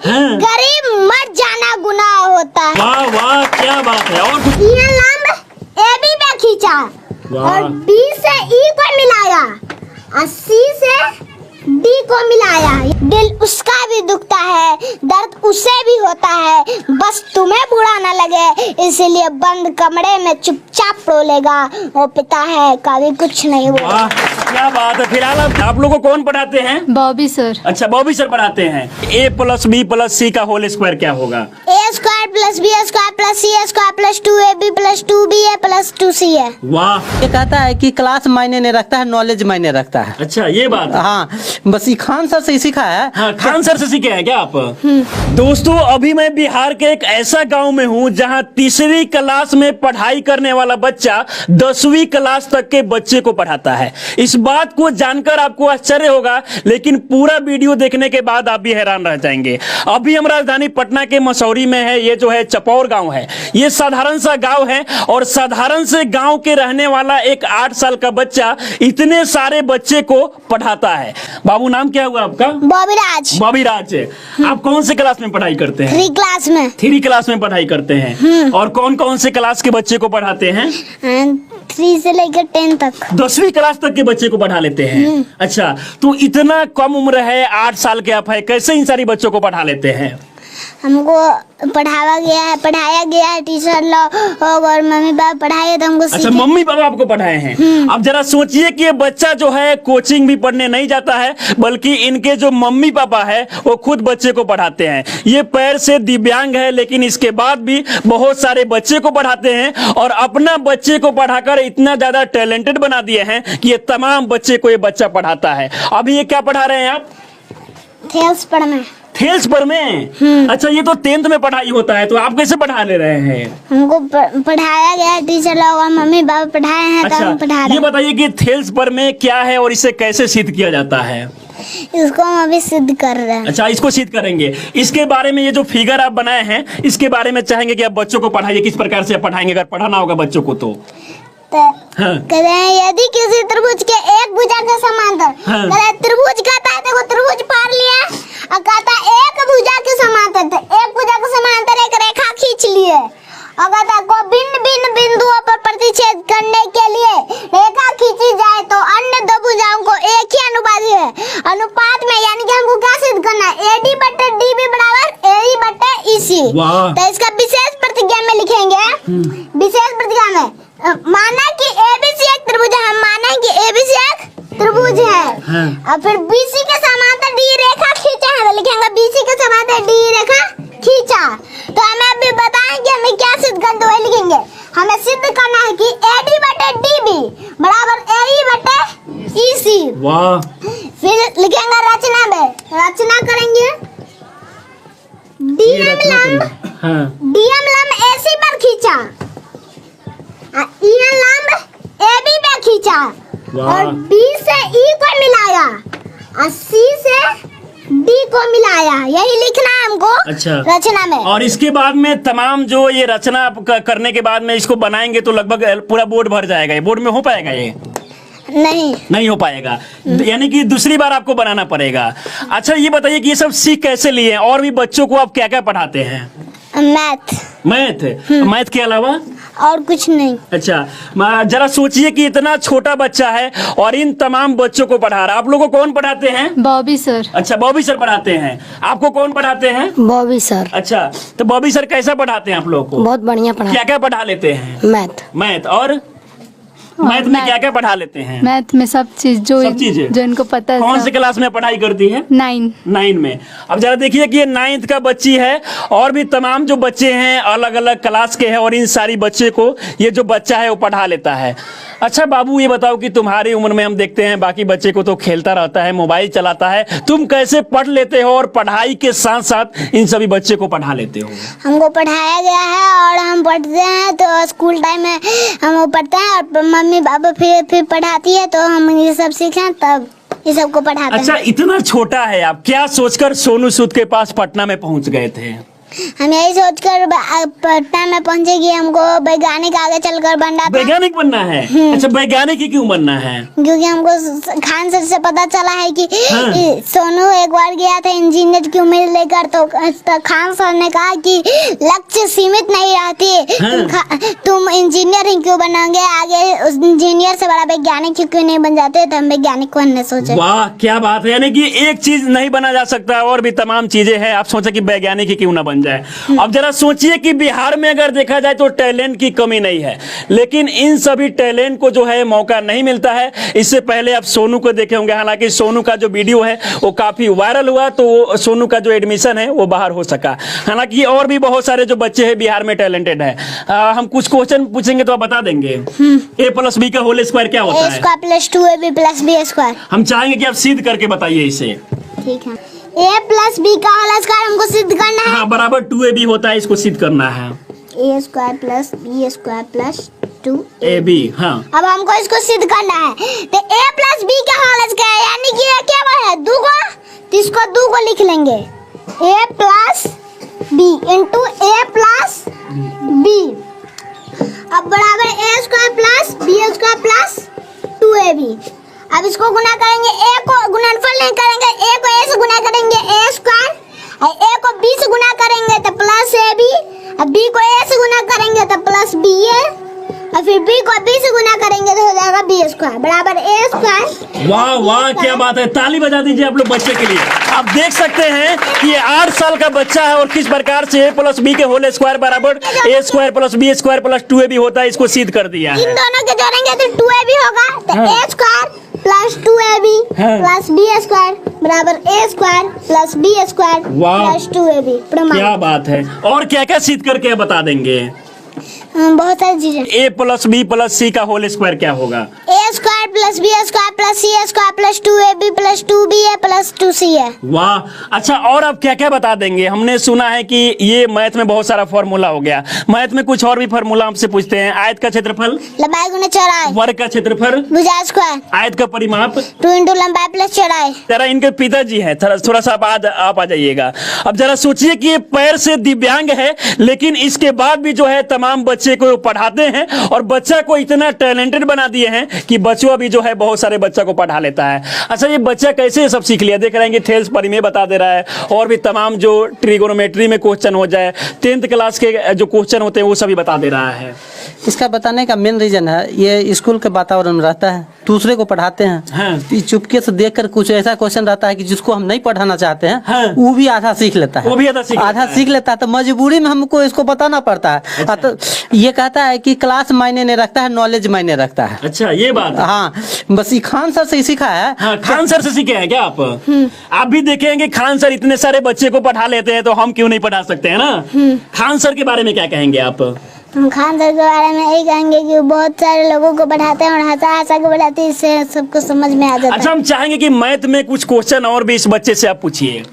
गरीब मर जाना गुनाह होता है। वाह वाह, क्या बात है। और कुछ? ये लंब ए बी पे खींचा और बी से ई को मिलाया और सी से डी को मिलाया। दिल उसका भी दुखता है, दर्द उसे भी होता है, बस तुम्हें बुरा न लगे इसलिए बंद कमरे में चुपचाप रोलेगा। वो पिता है कभी कुछ नहीं बोला। वाह, क्या बात है। फिलहाल आप लोगों को कौन पढ़ाते हैं? Bobby sir. अच्छा, बॉबी सर पढ़ाते हैं। a plus B plus C का होल स्क्वायर क्या होगा? A square plus B square plus C square plus 2ab plus 2ba plus 2c है। वाह, ये कहता है कि क्लास मायने नहीं रखता है, नॉलेज मायने रखता है। अच्छा ये बात है। हाँ, बस ये खान सर से ही सीखा है। हाँ, खान सर से सीखे हैं क्या आप? दोस्तों, अभी मैं बिहार के एक ऐसा गांव में हूं जहां तीसरी क्लास में पढ़ाई करने वाला बच्चा 10वीं क्लास तक के बच्चे को पढ़ाता है। इस बात को जानकर आपको आश्चर्य होगा, लेकिन पूरा वीडियो देखने के बाद आप भी हैरान रह जाएंगे। अभी हम राजधानी पटना के मसौरी में है। ये जो है चपौर गांव है। ये साधारण सा गांव है और साधारण से गांव के रहने वाला एक 8 साल का बच्चा इतने सारे बच्चे को पढ़ाता है। बाबू, नाम क्या हुआ आपका? बॉबीराज। बॉबीराज। आप कौन से क्लास में पढ़ाई करते हैं? 3 क्लास में। 3 क्लास में पढ़ाई करते हैं। और कौन कौन से क्लास के बच्चे को पढ़ाते हैं? 3 से लेकर 10 तक। 10वीं क्लास तक के बच्चे को पढ़ा लेते हैं। अच्छा, तो इतना कम उम्र है, 8 साल के आप है, कैसे इन सारी बच्चों को पढ़ा लेते हैं? हमको पढ़ाया गया है टीचर लोग और मम्मी पापा पढ़ाए तो हमको। अच्छा, मम्मी पापा आपको पढ़ाए हैं। अब जरा सोचिए कि ये बच्चा जो है कोचिंग भी पढ़ने नहीं जाता है, बल्कि इनके जो मम्मी पापा है वो खुद बच्चे को पढ़ाते हैं। ये पैर से दिव्यांग है, लेकिन इसके बाद भी बहुत सारे बच्चे को पढ़ाते हैं और अपना बच्चे को पढ़ाकर इतना ज्यादा टैलेंटेड बना दिए हैं कि ये तमाम बच्चे को ये बच्चा पढ़ाता है। अभी ये क्या पढ़ा रहे हैं आप? थेल्स पर में। थेल्स पर में? अच्छा, ये तो 10th में पढ़ाई होता है, तो आप कैसे पढ़ा ले रहे हैं? हमको पढ़ाया गया टीचर लोग और मम्मी पापा पढ़ाए हैं तो हम पढ़ा रहे ये बताइए कि थेल्स पर में क्या है और इसे कैसे सिद्ध किया जाता है? इसको हम अभी सिद्ध कर रहे हैं। अच्छा, इसको सिद्ध करेंगे। इसके बारे में ये जो फिगर आप बनाए हैं, इसके बारे में चाहेंगे कि आप बच्चों को पढ़ाइए। किस प्रकार से आप पढ़ाएंगे अगर पढ़ाना होगा बच्चों को तो? कहते हैं यदि किसी त्रिभुज के एक भुजा के समांतर त्रिभुज कहता है, देखो त्रिभुज पार लिया और कहता है एक भुजा के समांतर, तो एक भुजा के समांतर एक रेखा खींच लिए और कहता है को भिन्न भिन्न बिंदुओं पर प्रतिच्छेद करने के लिए रेखा खींची जाए तो अन्य 2 भुजाओं को एक ही अनुपात है अनुपात में, यानी कि हमको क्या सिद्ध करना है? AD बटे DB बराबर AE बटे EC। तो इसका विशेष प्रतिज्ञा में लिखेंगे। विशेष प्रतिज्ञा में माना कि ABC एक त्रिभुज है, हम माना कि ABC एक त्रिभुज है और फिर BC के समांतर D रेखा खींचा है, तो लिखेंगे BC के समांतर D रेखा खींचा। तो हमें अभी बताएं कि हमें क्या सिद्ध करना है, वही लिखेंगे। हमें सिद्ध करना है कि AD बटे DB बराबर AE बटे EC। वाह। फिर लिखेंगे रचना में, रचना करेंगे। DM लंब AC पर खींचा, EN लंब AB पे खींचा और B से E को मिलाया और C से D को मिलाया, यही लिखना है हमको। अच्छा, रचना में। और इसके बाद में तमाम जो ये रचना करने के बाद में इसको बनाएंगे तो लगभग पूरा बोर्ड भर जाएगा। ये बोर्ड में हो पाएगा? ये नहीं हो पाएगा, यानी कि दूसरी बार आपको बनाना पड़ेगा। अच्छा, ये बताइए कि ये सब सीख कैसे लिए और भी बच्चों को आप क्या क्या पढ़ाते हैं? मैथ के अलावा और कुछ नहीं। अच्छा, जरा सोचिए कि इतना छोटा बच्चा है और इन तमाम बच्चों को पढ़ा रहा है। आप लोगों को कौन पढ़ाते हैं? Bobby sir. अच्छा, बॉबी सर पढ़ाते हैं। आपको कौन पढ़ाते हैं? Bobby sir. अच्छा, तो बॉबी सर कैसा पढ़ाते हैं आप लोगों को? बहुत बढ़िया पढ़ा। क्या क्या पढ़ा लेते हैं? मैथ। और मैथ में क्या क्या पढ़ा लेते हैं? मैथ में सब चीज जो इनको पता है। कौन से क्लास में पढ़ाई करती है? 9 में। अब जरा देखिए कि ये 9th का बच्ची है और भी तमाम जो बच्चे हैं अलग अलग क्लास के हैं और इन सारी बच्चे को ये जो बच्चा है वो पढ़ा लेता है। अच्छा बाबू, ये बताओ कि तुम्हारी उम्र में हम देखते हैं बाकी बच्चे को तो खेलता रहता है, मोबाइल चलाता है, तुम कैसे पढ़ लेते हो और पढ़ाई के साथ साथ इन सभी बच्चे को पढ़ा लेते हो? हमको पढ़ाया गया है और हम पढ़ते हैं, तो स्कूल टाइम में हम वो पढ़ते हैं और मम्मी पापा फिर पढ़ाती है, तो हम ये सब सीखें तब ये सबको पढ़ाते हैं। अच्छा, इतना छोटा है, आप क्या सोचकर सोनू सूद के पास पटना में पहुंच गए थे? हम यही सोचकर पटना में पहुंचे कि हमको वैज्ञानिक आगे चलकर बनना था। वैज्ञानिक बनना है? अच्छा, वैज्ञानिक ही क्यों बनना है? क्योंकि हमको खान सर से पता चला है कि हाँ। सोनू एक बार गया था इंजीनियर की उम्मीद लेकर, तो खान सर ने कहा कि लक्ष्य सीमित नहीं रहती, हाँ। तुम इंजीनियर ही क्यों बनोगे, आगे उस इंजीनियर से बड़ा वैज्ञानिक क्यों नहीं बन जाते, तो हम वैज्ञानिक बनने सोचे। वाह, क्या बात है। यानी कि एक चीज नहीं बना जा सकता, और भी तमाम चीजें हैं, आप सोचा कि वैज्ञानिक ही क्यों ना बन जाए। अब जरा सोचिए कि बिहार में अगर देखा जाए तो टैलेंट की कमी नहीं है, लेकिन इन सभी टैलेंट को जो है मौका नहीं मिलता है। इससे पहले आप सोनू को देखे होंगे, हालांकि सोनू का जो वीडियो है वो काफी वायरल हुआ, तो सोनू का जो एडमिशन है वो बाहर हो सका। हालांकि और भी बहुत सारे जो बच्चे हैं बिहार में टैलेंटेड है। हम कुछ क्वेश्चन पूछेंगे तो आप बता देंगे। a प्लस बी का होल स्क्वायर क्या होता है? a² + 2ab + b²। हम चाहेंगे कि आप सिद्ध करके बताइए इसे। ठीक है, a + b का होल स्क्वायर हमको सिद्ध करना है। हाँ, बराबर 2ab होता है, इसको सिद्ध करना है। a² + b² + 2ab। हाँ, अब हमको इसको सिद्ध करना है, तो a + b का होल स्क्वायर यानी कि ये क्या है, 2 को, तो इसको 2 को लिख लेंगे, a + b * a + b। अब बराबर a² + b² + 2ab। अब इसको गुना करेंगे, a को गुणनफल नहीं करेंगे, a को a से गुना करेंगे a², और a को b से गुना करेंगे तो +ab, और b को a से गुना करेंगे तो +ba, और फिर b को b से गुना करेंगे तो हो जाएगा b² बराबर a²। वाह वाह, क्या बात है। ताली बजा दीजिए आप लोग बच्चे के लिए। आप देख सकते हैं कि ये 8 साल का बच्चा है और किस प्रकार से a + b के होल स्क्वायर बराबर a² + b² + 2ab होता है, इसको सिद्ध कर दिया है। इन दोनों के जोड़ेंगे तो 2ab होगा, तो a² + 2ab + b² बराबर a² + b² वाह। + 2ab। प्रमाण। क्या बात है। और क्या क्या सिद्ध करके बता देंगे? बहुत सारी चीजें। a + b + c का होल स्क्वायर क्या होगा? a² + b² + c² + 2ab + 2ba + 2c है। वाह, अच्छा, और आप क्या क्या बता देंगे? हमने सुना है कि ये मैथ में बहुत सारा फॉर्मूला हो गया, मैथ में कुछ और भी फॉर्मूला आपसे पूछते हैं। आयत का क्षेत्रफल, लंबाई गुना चौड़ाई, वर्ग का क्षेत्रफल, भुजा स्क्वायर, आयत का परिमाप। 2 × लंबाई + चौड़ाई। जरा इनके पिताजी हैं, थोड़ा सा आप आ जाइएगा। अब जरा सोचिए कि ये पैर से दिव्यांग है, लेकिन इसके बाद भी जो है तमाम बच्चे को पढ़ाते हैं, और बच्चा को इतना टैलेंटेड बना दिए हैं कि बच्चों भी जो है बहुत सारे बच्चा को पढ़ा लेता है। अच्छा, ये बच्चा कैसे सब सीख लिया? देख रहे हैं कि थेल्स परिमेय बता दे रहा है, और भी तमाम जो ट्रिगोनोमेट्री में क्वेश्चन हो जाए, 10th क्लास के जो क्वेश्चन होते हैं वो सभी बता दे रहा है। इसका बताने का मेन रीजन है ये स्कूल के वातावरण में रहता है, दूसरे को पढ़ाते हैं। हाँ। चुपके से देखकर कुछ ऐसा क्वेश्चन रहता है कि जिसको हम नहीं पढ़ाना चाहते हैं, हाँ। वो भी आधा सीख लेता है। वो भी आधा सीख लेता है, तो मजबूरी में हमको इसको बताना पड़ता है। अच्छा। तो ये कहता है कि क्लास मायने नहीं रखता है, नॉलेज मायने रखता है। अच्छा, ये बात है। हाँ, बस ये खान सर से ही सीखा है। हाँ, खान सर से सीखे हैं क्या आप? आप भी देखेंगे खान सर इतने सारे बच्चे को पढ़ा लेते हैं, तो हम क्यों नहीं पढ़ा सकते हैं ना? खान सर के बारे में क्या कहेंगे आप? हम खान सर के बारे में यही कहेंगे कि वो बहुत सारे लोगों को पढ़ाते हैं और हंसा के पढ़ाते हैं, इससे सबको समझ में आ जाता है। अच्छा, हम चाहेंगे कि मैथ में कुछ क्वेश्चन और भी इस बच्चे से आप पूछिए।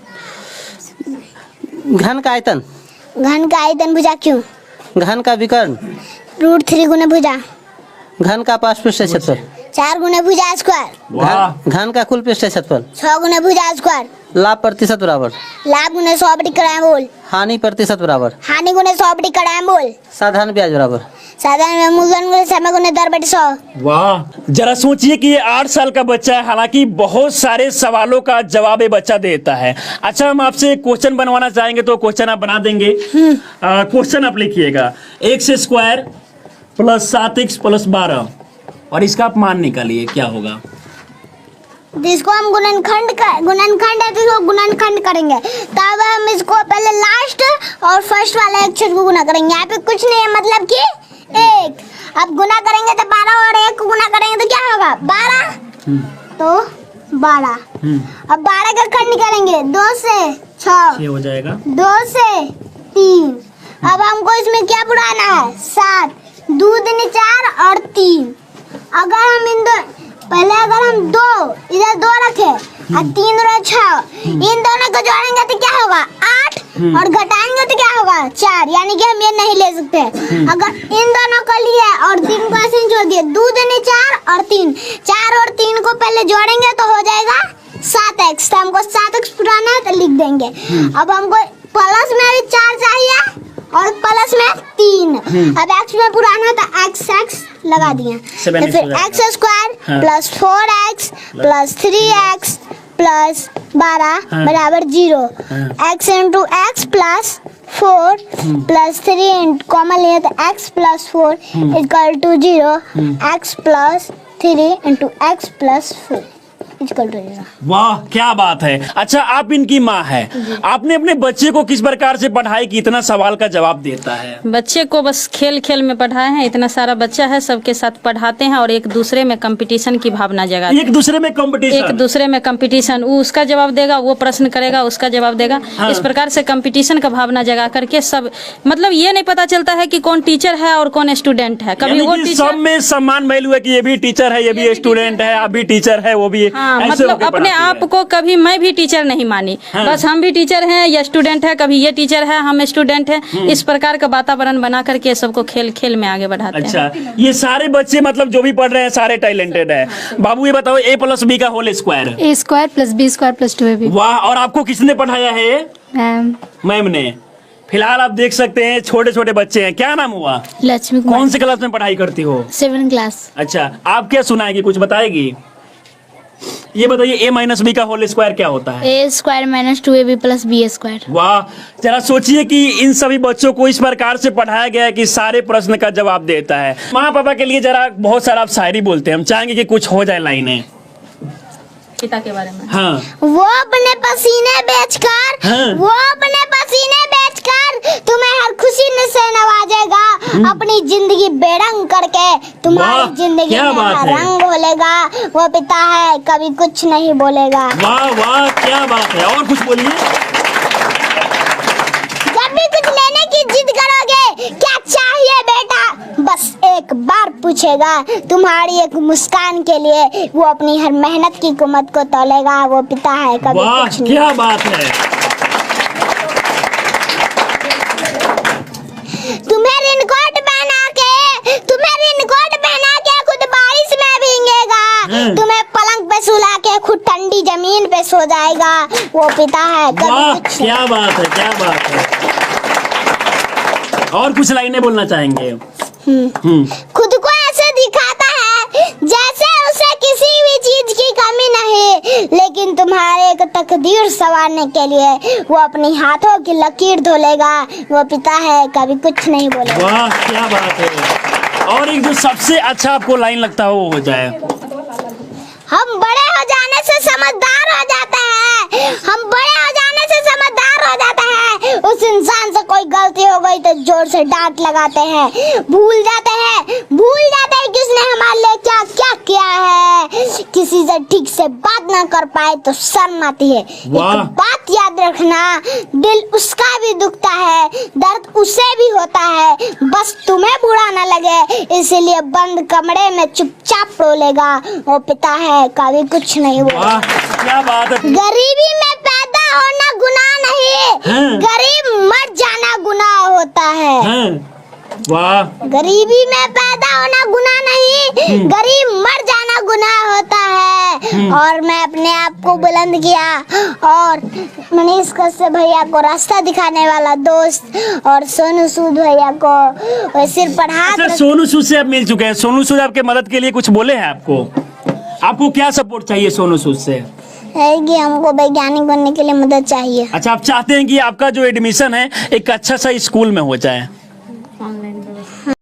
घन का आयतन, घन का आयतन भुजा क्यों, घन का विकर्ण, √3 गुना भुजा, घन का पार्श्व पृष्ठ क्षेत्रफल, 4 गुना भुजा स्क्वायर, वाह, घन का कुल पृष्ठ क्षेत्रफल, 6 गुना भुजा स्क्वायर, लाभ प्रतिशत बराबर, लाभ गुना 100/100 मोल, हानि प्रतिशत बराबर, हानि गुना 100/100 मोल, साधारण ब्याज बराबर, साधारण मूलधन गुना समय गुना दर बटे 100। वाह, जरा सोचिए कि ये 8 साल का बच्चा है, हालांकि बहुत सारे सवालों का जवाब ये बच्चा देता है। अच्छा, हम आपसे क्वेश्चन बनवाना चाहेंगे तो क्वेश्चन आप बना देंगे? क्वेश्चन आप लिखिएगा, x² + 7x + 12, और इसका आप मान निकालिए क्या होगा। जिसको हम गुणनखंड है तो इसको गुणनखंड करेंगे, तब हम इसको पहले लास्ट और फर्स्ट वाले अक्षर को गुना करेंगे। यहाँ पे कुछ नहीं है, मतलब कि 1। अब गुना करेंगे तो 12 और 1 को गुना करेंगे तो क्या होगा, 12, तो 12। अब 12 का खंड करेंगे, 2 से 6 हो जाएगा, 2 से 3। अब हमको इसमें क्या बुढ़ाना है, 7, 2 दूनी 4 और 3। अगर हम पहले अगर हम 2 इधर 2 रखे और 3 और 6, इन दोनों को जोड़ेंगे तो क्या होगा, 8, और घटाएंगे तो क्या होगा, 4, यानी कि हम ये नहीं ले सकते। अगर इन दोनों को लिए और 3 को ऐसे जोड़ दिए, 2 दूनी 4 और 3, 4 और 3 को पहले जोड़ेंगे तो हो जाएगा 7x, तो हमको 7x पुराना है तो लिख देंगे। अब हमको प्लस में भी 4 चाहिए और प्लस में 3। अब x में पुराना था x लगा दिए, तो फिर x square plus 4x plus 3x plus 12 बराबर 0। x into x plus 4 plus 3 common लिए तो x plus 4 equal to 0। x plus 3 into x plus 4 equal to 0। वाह क्या बात है। अच्छा आप इनकी माँ है, आपने अपने बच्चे को किस प्रकार से पढ़ाई की इतना सवाल का जवाब देता है? बच्चे को बस खेल खेल में पढ़ाए हैं। इतना सारा बच्चा है, सबके साथ पढ़ाते हैं और एक दूसरे में कंपटीशन की भावना जगाते हैं। एक दूसरे में कंपटीशन, वो उसका जवाब देगा, वो प्रश्न करेगा, उसका जवाब देगा। हाँ। इस प्रकार से कंपटीशन का भावना जगा करके सब, मतलब ये नहीं पता चलता है कि कौन टीचर है और कौन स्टूडेंट है। कभी वो सब में सम्मान वैल्यू है कि ये भी टीचर है, ये भी स्टूडेंट है, आप भी टीचर है, वो भी। हाँ, मतलब अपने आप को कभी मैं भी टीचर नहीं मानी। हाँ। बस हम भी टीचर हैं या स्टूडेंट है, कभी ये टीचर है हम स्टूडेंट हैं। इस प्रकार का वातावरण बना करके सबको खेल खेल में आगे बढ़ाते हैं। अच्छा ये सारे बच्चे मतलब जो भी पढ़ रहे हैं सारे टैलेंटेड है। बाबू ये बताओ a प्लस बी का whole square. A square plus B square plus 2ab। वाह, और आपको किसने पढ़ाया है? मैम मैम ने। फिलहाल आप देख सकते हैं छोटे छोटे बच्चे हैं। क्या नाम हुआ? लक्ष्मी कुमार। कौन सी क्लास में पढ़ाई करती हो? 7th class. अच्छा आप क्या सुनाएगी, कुछ बताएगी? ये बताइए a माइनस बी का होल स्क्वायर क्या होता है? A square minus 2ab plus B square. वाह, जरा सोचिए कि इन सभी बच्चों को इस प्रकार से पढ़ाया गया है कि सारे प्रश्न का जवाब देता है। माँ पापा के लिए जरा बहुत सारा आप शायरी बोलते हैं, हम चाहेंगे कि कुछ हो जाए लाइनें। पिता के बारे में। हाँ वो अपने पसीने बेचकर हाँ। वो अपने पसीने बेचकर तुम्हें हर खुशी से नवाजेगा। अपनी जिंदगी बेरंग करके वाह, तुम्हारी जिंदगी क्या में बात हर है। रंग घोलेगा। वो पिता है कभी कुछ नहीं बोलेगा। वाह वाह क्या बात है। और कुछ बोलिए। जब भी कुछ लेने की जिद करोगे, क्या चाहिए बेटा, बस एक बार पूछेगा। तुम्हारी एक मुस्कान के लिए वो अपनी हर मेहनत की कीमत को तोलेगा। वो पिता है कभी वाह कुछ नहीं। क्या बात है। तुम्हें रेनकोट पहना के खुद बारिश में भीगेगा। तुम्हें पलंग पे सुला के खुद ठंडी जमीन पे सो जाएगा। वो पिता है कभी वाह कुछ क्या बात है, क्या बात है। और कुछ लाइनें बोलना चाहेंगे? खुद को ऐसे दिखाता है जैसे उसे किसी भी चीज की कमी नहीं, लेकिन तुम्हारे एक तकदीर संवारने के लिए वो अपनी हाथों की लकीर धोलेगा। वो पिता है कभी कुछ नहीं बोलेगा। वाह क्या बात है। और एक जो सबसे अच्छा आपको लाइन लगता है वो हो जाए। हम बड़े हो जाने से समझदार हो जाते हैं। हम बड़े हो जाने से समझदार हो जाते हैं। उस इंसान से कोई गलती हो गई तो जोर से डांट लगाते हैं। भूल जाते हैं कि उसने हमारे लिए क्या क्या किया है। किसी से ठीक से बात ना कर पाए तो शर्म आती है। एक बात याद रखना, दिल उसका भी दुखता है, दर्द उसे भी होता है। बस तुम्हें बुरा ना लगे इसीलिए बंद कमरे में चुपचाप रोलेगा। वो पिता है कभी कुछ नहीं बोलेगा। क्या बात है। गरीबी में पैदा होना गुनाह नहीं, गरीब मर जाना गुनाह होता है। वाह। गरीबी में पैदा होना गुनाह नहीं, गरीब मर जाना गुनाह होता है। और मैं अपने आप को बुलंद किया और मनीष कश्यप भैया को रास्ता दिखाने वाला दोस्त और सोनू सूद भैया को सिर पर हाथ। अच्छा, सोनू सूद से आप मिल चुके हैं। सोनू सूद आपके मदद के लिए कुछ बोले हैं आपको? आपको क्या सपोर्ट चाहिए सोनू सूद से? है कि हमको वैज्ञानिक बनने के लिए मदद चाहिए। अच्छा आप चाहते हैं कि आपका जो एडमिशन है एक अच्छा सा स्कूल में हो जाए?